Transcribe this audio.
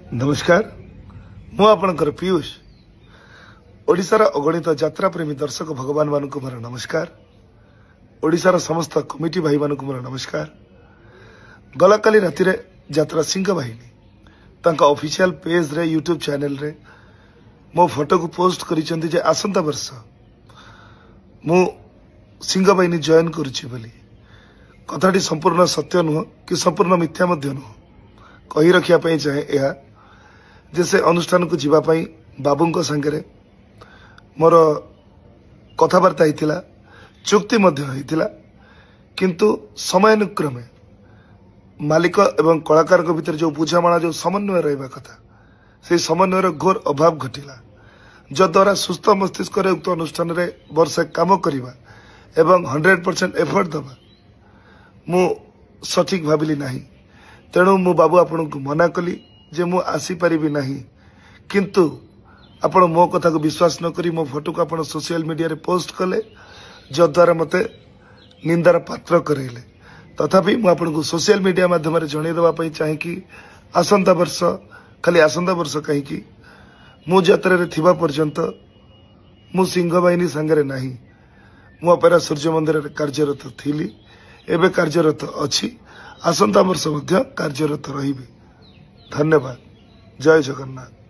नमस्कार मु आपणकर पीयूष ओडिशार अगणित यात्रा प्रेमी दर्शक भगवान मानक मोर नमस्कार। ओडिशार समस्त कमिटी भाई मानक मोर नमस्कार। गला काली राति रे यात्रा सिंह बाहिनी तांका ऑफिशियल पेज रे यूट्यूब चैनल रे मो फोटो को पोस्ट करिसेंती जे आसंता वर्ष मु सिंह बाहिनी जॉइन करूची बोली। कथाटी संपूर्ण सत्य नुह कि संपूर्ण मिथ्या मध्य नुह कही रखिया पई चाहे एहा जैसे अनुष्ठान को जीवाई बाबू सांगे मोर कथबार्ता होता चुक्ति किंतु समयानुक्रमे मालिक एवं कलाकार भितर जो बुझामणा जो समन्वय रहा कथा से समन्वयर घोर अभाव घटिला जद्वारा सुस्थ मस्तिष्क उक्त अनुष्ठान रे वर्षे काम करवा एवं 100% एफर्ट दबा मु सठिक भाविली नहीं। तेणु मु बाबू आपण को मना कली जे मु आसी परिबी नहीं, किंतु आपण मो कथा को विश्वास न करी मो फोटो को आपण सोशल मीडिया रे पोस्ट कले जद्वारा मते निंदार पात्र करेले। तथापि मु आपण को सोशल मीडिया माध्यम रे जणै देबा पई चाहे कि आसंता वर्ष खाली आसंता वर्ष कहीं कि मु यात्रा रे थिबा पर्यंत मु सिंह बाहिनी संगे नहीं। मु अपेरा सूर्य मंदिर रे कार्यरत थिली, एबे कार्यरत अछि, आसंता वर्ष मध्य कार्यरत रहिबी। धन्यवाद। जय जगन्नाथ।